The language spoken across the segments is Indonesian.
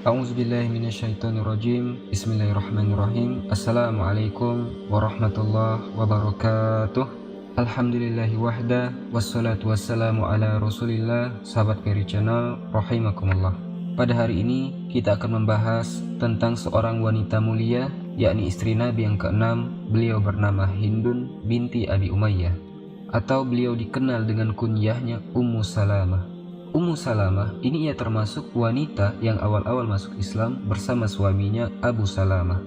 A'udzubillahi minasyaitonirrajim. Bismillahirrahmanirrahim. Assalamualaikum warahmatullahi wabarakatuh. Alhamdulillahi wahda, wassalatu wassalamu ala rasulillah. Sahabat Peri Channel, rahimakumullah. Pada hari ini kita akan membahas tentang seorang wanita mulia, yakni istri Nabi yang keenam. Beliau bernama Hindun binti Abi Umayyah, atau beliau dikenal dengan kunyahnya Ummu Salamah. Ummu Salamah ini ia termasuk wanita yang awal-awal masuk Islam bersama suaminya Abu Salamah.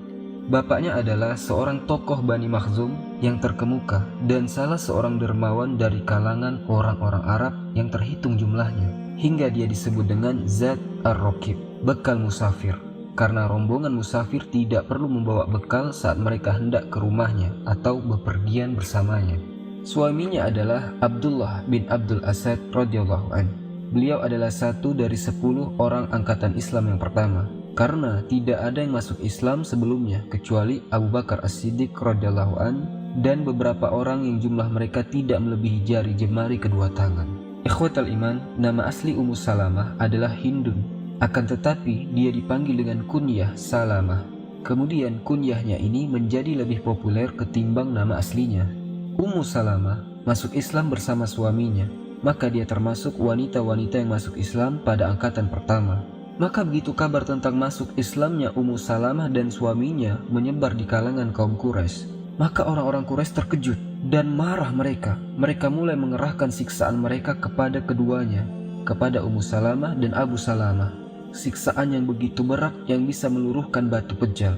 Bapaknya adalah seorang tokoh Bani Makhzum yang terkemuka dan salah seorang dermawan dari kalangan orang-orang Arab yang terhitung jumlahnya, hingga dia disebut dengan Zat Ar-Rokib, bekal musafir, karena rombongan musafir tidak perlu membawa bekal saat mereka hendak ke rumahnya atau bepergian bersamanya. Suaminya adalah Abdullah bin Abdul Asad radhiyallahu anhu. Beliau adalah satu dari 10 orang angkatan Islam yang pertama, karena tidak ada yang masuk Islam sebelumnya kecuali Abu Bakar As-Siddiq radhiyallahu an dan beberapa orang yang jumlah mereka tidak melebihi jari jemari kedua tangan. Ikhwatal iman, nama asli Ummu Salamah adalah Hindun, akan tetapi dia dipanggil dengan kunyah Salamah. Kemudian kunyahnya ini menjadi lebih populer ketimbang nama aslinya. Ummu Salamah masuk Islam bersama suaminya, maka dia termasuk wanita-wanita yang masuk Islam pada angkatan pertama. Maka begitu kabar tentang masuk Islamnya Ummu Salamah dan suaminya menyebar di kalangan kaum Quraisy, maka orang-orang Quraisy terkejut dan marah mereka. Mereka mulai mengerahkan siksaan mereka kepada keduanya, kepada Ummu Salamah dan Abu Salamah. Siksaan yang begitu berat yang bisa meluruhkan batu pejal.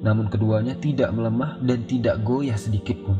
Namun keduanya tidak melemah dan tidak goyah sedikitpun,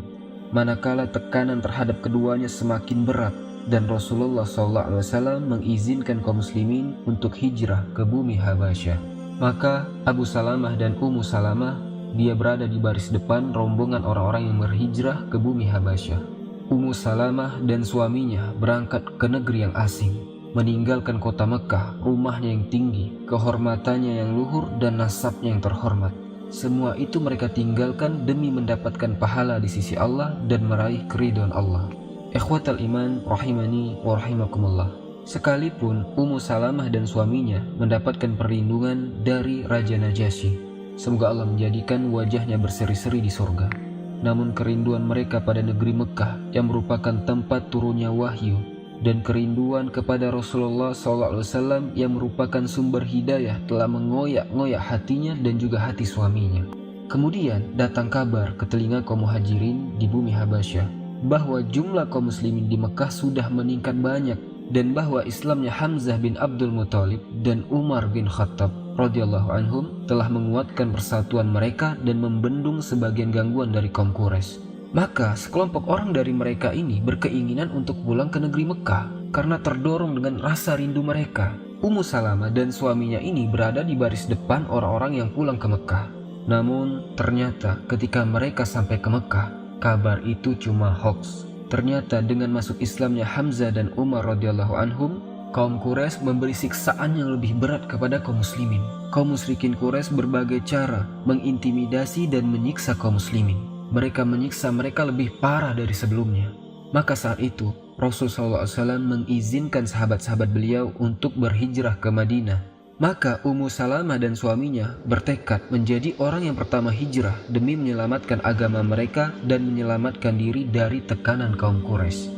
manakala tekanan terhadap keduanya semakin berat. Dan Rasulullah SAW mengizinkan kaum muslimin untuk hijrah ke bumi Habasyah. Maka Abu Salamah dan Ummu Salamah, dia berada di baris depan rombongan orang-orang yang berhijrah ke bumi Habasyah. Ummu Salamah dan suaminya berangkat ke negeri yang asing, meninggalkan kota Mekah, rumahnya yang tinggi, kehormatannya yang luhur dan nasabnya yang terhormat. Semua itu mereka tinggalkan demi mendapatkan pahala di sisi Allah dan meraih keridhaan Allah. Ikhwatal iman rahimani wa rahimakumullah. Sekalipun Ummu Salamah dan suaminya mendapatkan perlindungan dari Raja Najasyi, semoga Allah menjadikan wajahnya berseri-seri di surga, namun kerinduan mereka pada negeri Mekah yang merupakan tempat turunnya wahyu, dan kerinduan kepada Rasulullah SAW yang merupakan sumber hidayah telah mengoyak-ngoyak hatinya dan juga hati suaminya. Kemudian datang kabar ke telinga kaum muhajirin di bumi Habasyah bahwa jumlah kaum muslimin di Mekah sudah meningkat banyak, dan bahwa Islamnya Hamzah bin Abdul Muthalib dan Umar bin Khattab radhiyallahu anhum telah menguatkan persatuan mereka dan membendung sebagian gangguan dari kaum Quraisy. Maka sekelompok orang dari mereka ini berkeinginan untuk pulang ke negeri Mekah karena terdorong dengan rasa rindu mereka. Ummu Salamah dan suaminya ini berada di baris depan orang-orang yang pulang ke Mekah. Namun ternyata ketika mereka sampai ke Mekah, kabar itu cuma hoax. Ternyata dengan masuk Islamnya Hamzah dan Umar radhiyallahu anhum, kaum Quraisy memberi siksaan yang lebih berat kepada kaum muslimin. Kaum musyrikin Quraisy berbagai cara mengintimidasi dan menyiksa kaum muslimin. Mereka menyiksa mereka lebih parah dari sebelumnya. Maka saat itu Rasulullah SAW mengizinkan sahabat-sahabat beliau untuk berhijrah ke Madinah. Maka Ummu Salamah dan suaminya bertekad menjadi orang yang pertama hijrah demi menyelamatkan agama mereka dan menyelamatkan diri dari tekanan kaum Quraisy.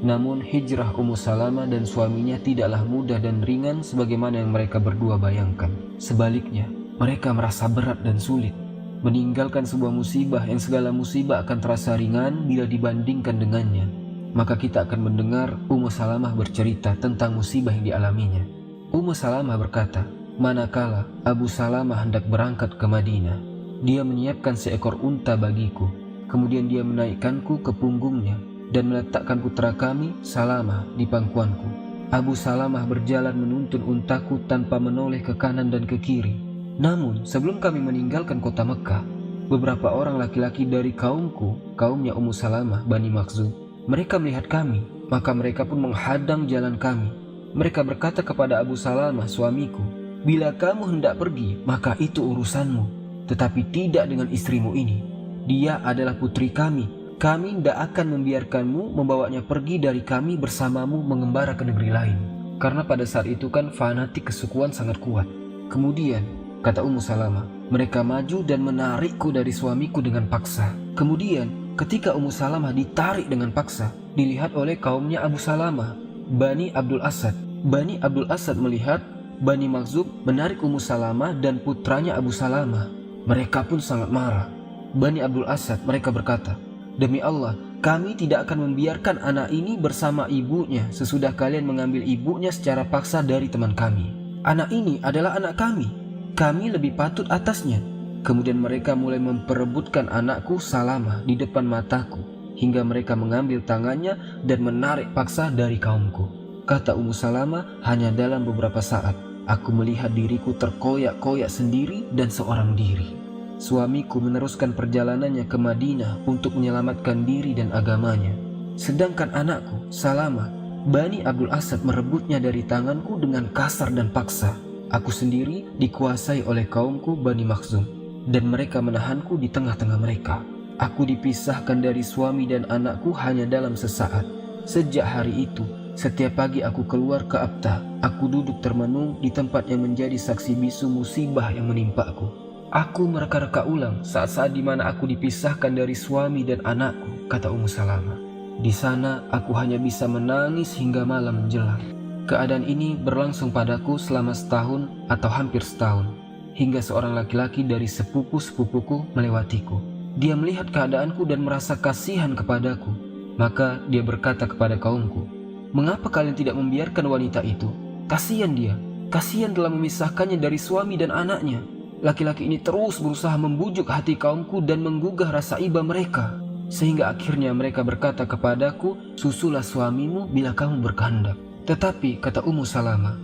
Namun hijrah Ummu Salamah dan suaminya tidaklah mudah dan ringan sebagaimana yang mereka berdua bayangkan. Sebaliknya, mereka merasa berat dan sulit, meninggalkan sebuah musibah yang segala musibah akan terasa ringan bila dibandingkan dengannya. Maka kita akan mendengar Ummu Salamah bercerita tentang musibah yang dialaminya. Ummu Salamah berkata, manakala Abu Salamah hendak berangkat ke Madinah, dia menyiapkan seekor unta bagiku. Kemudian dia menaikkanku ke punggungnya dan meletakkan putra kami, Salamah, di pangkuanku. Abu Salamah berjalan menuntun untaku tanpa menoleh ke kanan dan ke kiri. Namun sebelum kami meninggalkan kota Mekah, beberapa orang laki-laki dari kaumku, kaumnya Ummu Salamah, Bani Makhzum, mereka melihat kami, maka mereka pun menghadang jalan kami. Mereka berkata kepada Abu Salamah, suamiku, bila kamu hendak pergi, maka itu urusanmu, tetapi tidak dengan istrimu ini. Dia adalah putri kami. Kami tidak akan membiarkanmu membawanya pergi dari kami bersamamu mengembara ke negeri lain. Karena pada saat itu kan fanatik kesukuan sangat kuat. Kemudian, kata Ummu Salamah, mereka maju dan menarikku dari suamiku dengan paksa. Kemudian, ketika Ummu Salamah ditarik dengan paksa, dilihat oleh kaumnya Abu Salamah, Bani Abdul Asad. Bani Abdul Asad melihat Bani Makhzum menarik Ummu Salamah dan putranya Abu Salamah. Mereka pun sangat marah. Bani Abdul Asad mereka berkata, "Demi Allah, kami tidak akan membiarkan anak ini bersama ibunya sesudah kalian mengambil ibunya secara paksa dari teman kami. Anak ini adalah anak kami. Kami lebih patut atasnya." Kemudian mereka mulai memperebutkan anakku Salamah di depan mataku, hingga mereka mengambil tangannya dan menarik paksa dari kaumku. Kata Ummu Salamah, hanya dalam beberapa saat, aku melihat diriku terkoyak-koyak sendiri dan seorang diri. Suamiku meneruskan perjalanannya ke Madinah untuk menyelamatkan diri dan agamanya. Sedangkan anakku, Salamah, Bani Abdul Asad merebutnya dari tanganku dengan kasar dan paksa. Aku sendiri dikuasai oleh kaumku Bani Makhzum, dan mereka menahanku di tengah-tengah mereka. Aku dipisahkan dari suami dan anakku hanya dalam sesaat. Sejak hari itu, setiap pagi aku keluar ke Abtah. Aku duduk termenung di tempat yang menjadi saksi bisu musibah yang menimpaku. Aku mereka-reka ulang saat-saat di mana aku dipisahkan dari suami dan anakku, kata Ummu Salamah. Di sana aku hanya bisa menangis hingga malam menjelang. Keadaan ini berlangsung padaku selama setahun atau hampir setahun, hingga seorang laki-laki dari sepupu-sepupuku melewatiku. Dia melihat keadaanku dan merasa kasihan kepadaku. Maka dia berkata kepada kaumku, "Mengapa kalian tidak membiarkan wanita itu? Kasihan dia, kasihan telah memisahkannya dari suami dan anaknya." Laki-laki ini terus berusaha membujuk hati kaumku dan menggugah rasa iba mereka, sehingga akhirnya mereka berkata kepadaku, "Susulah suamimu bila kamu berkehendak." Tetapi, kata Ummu Salamah,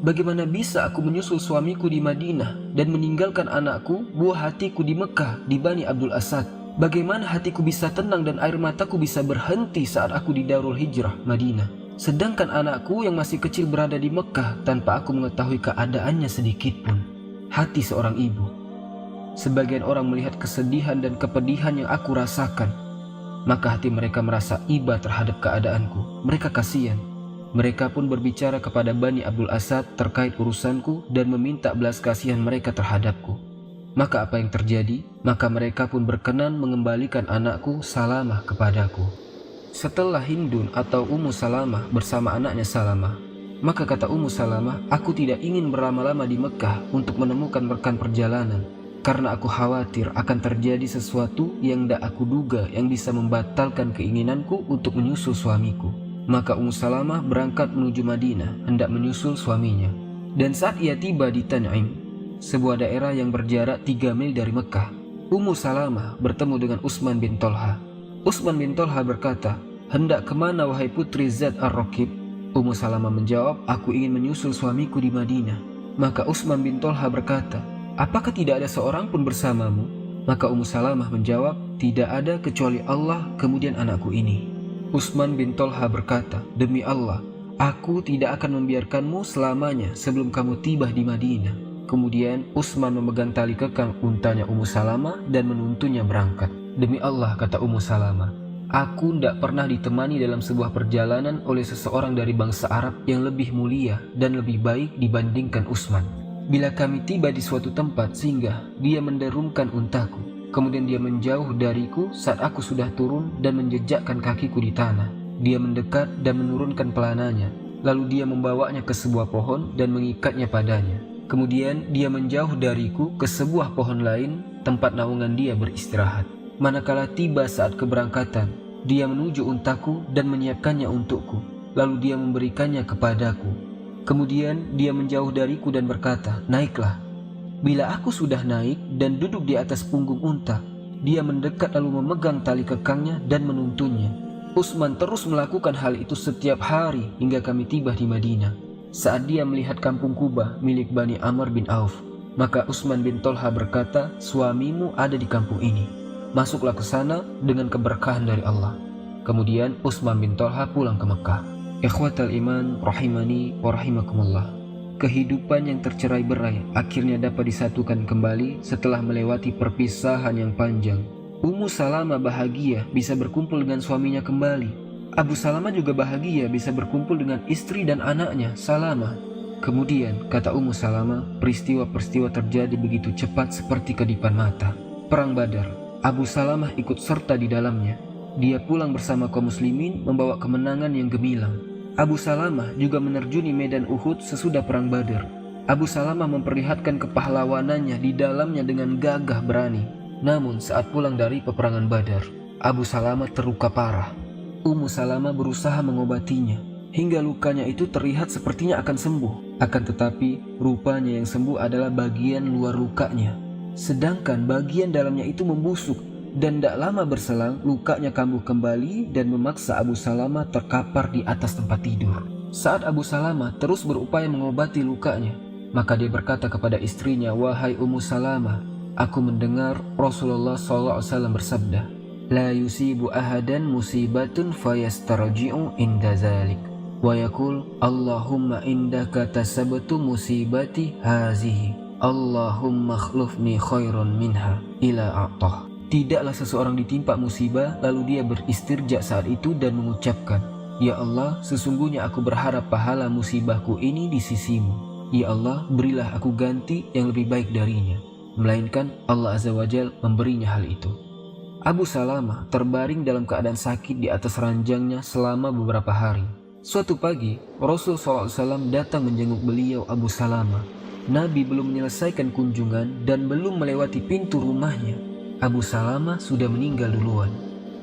"Bagaimana bisa aku menyusul suamiku di Madinah dan meninggalkan anakku, buah hatiku di Mekah, di Bani Abdul Asad? Bagaimana hatiku bisa tenang dan air mataku bisa berhenti saat aku di Darul Hijrah, Madinah? Sedangkan anakku yang masih kecil berada di Mekah tanpa aku mengetahui keadaannya sedikit pun." Hati seorang ibu. Sebagian orang melihat kesedihan dan kepedihan yang aku rasakan, maka hati mereka merasa iba terhadap keadaanku. Mereka kasihan. Mereka pun berbicara kepada Bani Abdul Asad terkait urusanku dan meminta belas kasihan mereka terhadapku. Maka apa yang terjadi? Maka mereka pun berkenan mengembalikan anakku Salamah kepadaku. Setelah Hindun atau Ummu Salamah bersama anaknya Salamah, maka kata Ummu Salamah, "Aku tidak ingin berlama-lama di Mekah untuk menemukan rekan perjalanan, karena aku khawatir akan terjadi sesuatu yang tidak aku duga yang bisa membatalkan keinginanku untuk menyusul suamiku." Maka Ummu Salamah berangkat menuju Madinah, hendak menyusul suaminya. Dan saat ia tiba di Tan'im, sebuah daerah yang berjarak 3 mil dari Mekah, Ummu Salamah bertemu dengan Utsman bin Tolha. Utsman bin Tolha berkata, "Hendak kemana wahai putri Zat Ar-Rakib?" Ummu Salamah menjawab, "Aku ingin menyusul suamiku di Madinah." Maka Utsman bin Tolha berkata, "Apakah tidak ada seorang pun bersamamu?" Maka Ummu Salamah menjawab, "Tidak ada kecuali Allah kemudian anakku ini." Utsman bin Tolha berkata, "Demi Allah, aku tidak akan membiarkanmu selamanya sebelum kamu tiba di Madinah." Kemudian Utsman memegang tali kekang untanya Ummu Salamah dan menuntunnya berangkat. "Demi Allah," kata Ummu Salamah, "aku tidak pernah ditemani dalam sebuah perjalanan oleh seseorang dari bangsa Arab yang lebih mulia dan lebih baik dibandingkan Utsman. Bila kami tiba di suatu tempat singgah, dia menderumkan untaku. Kemudian dia menjauh dariku saat aku sudah turun dan menjejakkan kakiku di tanah. Dia mendekat dan menurunkan pelananya. Lalu dia membawanya ke sebuah pohon dan mengikatnya padanya. Kemudian dia menjauh dariku ke sebuah pohon lain tempat naungan dia beristirahat. Manakala tiba saat keberangkatan, dia menuju untaku dan menyiapkannya untukku. Lalu dia memberikannya kepadaku. Kemudian dia menjauh dariku dan berkata, 'Naiklah.' Bila aku sudah naik dan duduk di atas punggung unta, dia mendekat lalu memegang tali kekangnya dan menuntunnya. Utsman terus melakukan hal itu setiap hari hingga kami tiba di Madinah. Saat dia melihat kampung Kubah milik Bani Amr bin Auf, maka Utsman bin Tolha berkata, 'Suamimu ada di kampung ini. Masuklah ke sana dengan keberkahan dari Allah.' Kemudian Utsman bin Tolha pulang ke Mekah. Ikhwatal iman rahimani wa rahimakumullah. Kehidupan yang tercerai-berai akhirnya dapat disatukan kembali setelah melewati perpisahan yang panjang. Ummu Salamah bahagia bisa berkumpul dengan suaminya kembali. Abu Salamah juga bahagia bisa berkumpul dengan istri dan anaknya Salamah. Kemudian, kata Ummu Salamah, peristiwa-peristiwa terjadi begitu cepat seperti kedipan mata. Perang Badar, Abu Salamah ikut serta di dalamnya. Dia pulang bersama kaum muslimin membawa kemenangan yang gemilang. Abu Salamah juga menerjuni medan Uhud sesudah perang Badar. Abu Salamah memperlihatkan kepahlawanannya di dalamnya dengan gagah berani. Namun saat pulang dari peperangan Badar, Abu Salamah terluka parah. Ummu Salamah berusaha mengobatinya hingga lukanya itu terlihat sepertinya akan sembuh. Akan tetapi, rupanya yang sembuh adalah bagian luar lukanya. Sedangkan bagian dalamnya itu membusuk, dan tidak lama berselang lukanya kambuh kembali dan memaksa Abu Salamah terkapar di atas tempat tidur. Saat Abu Salamah terus berupaya mengobati lukanya, maka dia berkata kepada istrinya, "Wahai Ummu Salamah, aku mendengar Rasulullah SAW bersabda, La yusibu ahadan musibatun fayastarji'u inda zalik. Wa yakul, Allahumma indaka tasabtu musibati hazihi. Allahumma khlufni khairan minha ila a'tah." Tidaklah seseorang ditimpa musibah lalu dia beristirja saat itu dan mengucapkan, "Ya Allah, sesungguhnya aku berharap pahala musibahku ini di sisimu. Ya Allah, berilah aku ganti yang lebih baik darinya." Melainkan Allah Azza wa Jalla memberinya hal itu. Abu Salamah terbaring dalam keadaan sakit di atas ranjangnya selama beberapa hari. Suatu pagi, Rasul SAW datang menjenguk beliau Abu Salamah. Nabi belum menyelesaikan kunjungan dan belum melewati pintu rumahnya. Abu Salamah sudah meninggal duluan.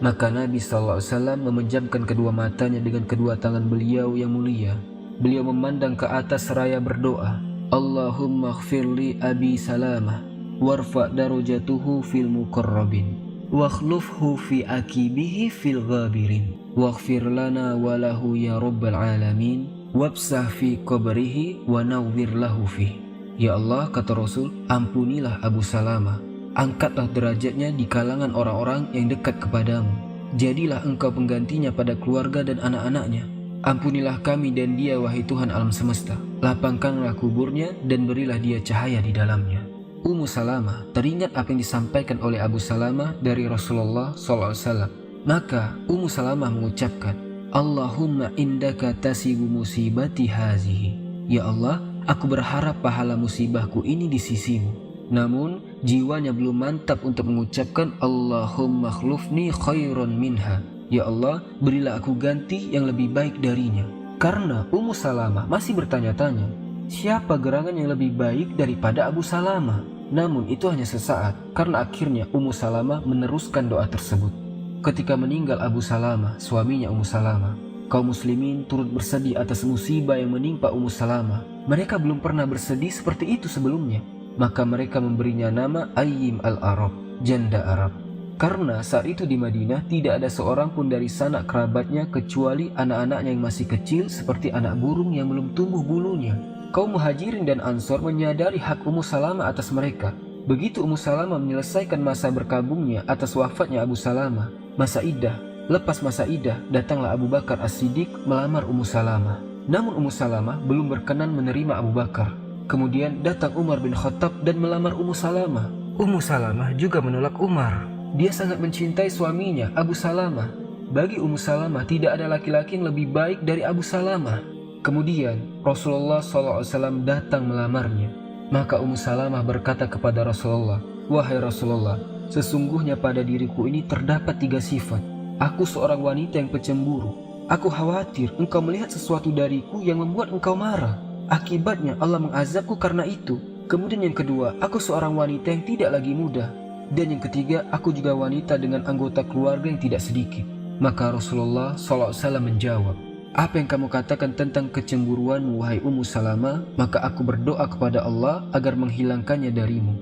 Maka Nabi SAW memejamkan kedua matanya dengan kedua tangan beliau yang mulia. Beliau memandang ke atas seraya berdoa, Allahumma ighfirli Abi Salamah, warfa darajatuhu fil muqarrabin, wakhlufhu fi akibihi fil ghabirin, waghfir lana walahu ya rabbal alamin, wabsah fi qabrihi wa nawwir lahu fi. Ya Allah, kata Rasul, ampunilah Abu Salamah, angkatlah derajatnya di kalangan orang-orang yang dekat kepadamu. Jadilah engkau penggantinya pada keluarga dan anak-anaknya. Ampunilah kami dan dia, wahai Tuhan alam semesta. Lapangkanlah kuburnya dan berilah dia cahaya di dalamnya. Ummu Salamah teringat apa yang disampaikan oleh Abu Salamah dari Rasulullah SAW. Maka Ummu Salamah mengucapkan, Allahumma indaka tasibu musibati hazihi. Ya Allah, aku berharap pahala musibahku ini di sisimu. Namun jiwanya belum mantap untuk mengucapkan Allahumma khlufni khairan minha. Ya Allah, berilah aku ganti yang lebih baik darinya. Karena Ummu Salamah masih bertanya-tanya, siapa gerangan yang lebih baik daripada Abu Salamah? Namun itu hanya sesaat, karena akhirnya Ummu Salamah meneruskan doa tersebut. Ketika meninggal Abu Salamah, suaminya Ummu Salamah, kaum muslimin turut bersedih atas musibah yang menimpa Ummu Salamah. Mereka belum pernah bersedih seperti itu sebelumnya. Maka mereka memberinya nama Ayyim al-Arab, janda Arab. Karena saat itu di Madinah tidak ada seorang pun dari sanak kerabatnya kecuali anak-anaknya yang masih kecil seperti anak burung yang belum tumbuh bulunya. Kaum Muhajirin dan Ansor menyadari hak Ummu Salamah atas mereka. Begitu Ummu Salamah menyelesaikan masa berkabungnya atas wafatnya Abu Salamah, masa iddah, lepas masa iddah, datanglah Abu Bakar As-Siddiq melamar Ummu Salamah. Namun Ummu Salamah belum berkenan menerima Abu Bakar. Kemudian datang Umar bin Khattab dan melamar Ummu Salamah. Ummu Salamah juga menolak Umar. Dia sangat mencintai suaminya, Abu Salamah. Bagi Ummu Salamah tidak ada laki-laki yang lebih baik dari Abu Salamah. Kemudian Rasulullah SAW datang melamarnya. Maka Ummu Salamah berkata kepada Rasulullah, "Wahai Rasulullah, sesungguhnya pada diriku ini terdapat 3 sifat. Aku seorang wanita yang pecemburu. Aku khawatir engkau melihat sesuatu dariku yang membuat engkau marah. Akibatnya Allah mengazabku karena itu. Kemudian yang kedua, aku seorang wanita yang tidak lagi muda. Dan yang ketiga, aku juga wanita dengan anggota keluarga yang tidak sedikit." Maka Rasulullah SAW menjawab, "Apa yang kamu katakan tentang kecemburuanmu, wahai Ummu Salamah, maka aku berdoa kepada Allah agar menghilangkannya darimu.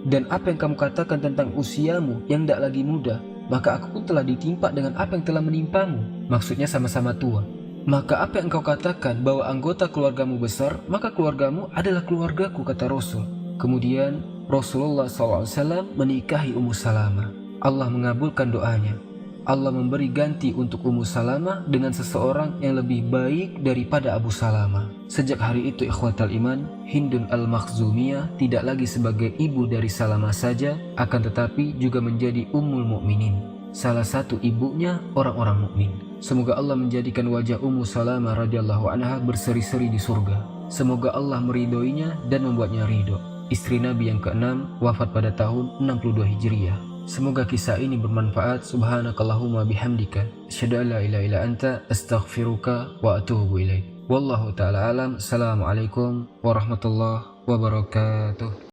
Dan apa yang kamu katakan tentang usiamu yang tidak lagi muda, maka aku pun telah ditimpa dengan apa yang telah menimpamu." Maksudnya sama-sama tua. "Maka apa yang engkau katakan bahwa anggota keluargamu besar, maka keluargamu adalah keluargaku," kata Rasul. Kemudian Rasulullah SAW menikahi Ummu Salamah. Allah mengabulkan doanya. Allah memberi ganti untuk Ummu Salamah dengan seseorang yang lebih baik daripada Abu Salamah. Sejak hari itu ikhwatal iman, Hindun al-Makhzumiyah tidak lagi sebagai ibu dari Salamah saja, akan tetapi juga menjadi Ummul Mukminin, salah satu ibunya orang-orang mukmin. Semoga Allah menjadikan wajah Ummu Salamah radhiyallahu anha berseri-seri di surga. Semoga Allah meridhoinya dan membuatnya ridho. Istri Nabi yang keenam wafat pada tahun 62 Hijriah. Semoga kisah ini bermanfaat. Subhanakallahumma bihamdika asyhadu an la ilaha illa anta astaghfiruka wa atubu ilaik. Wallahu ta'ala alam. Assalamualaikum warahmatullahi wabarakatuh.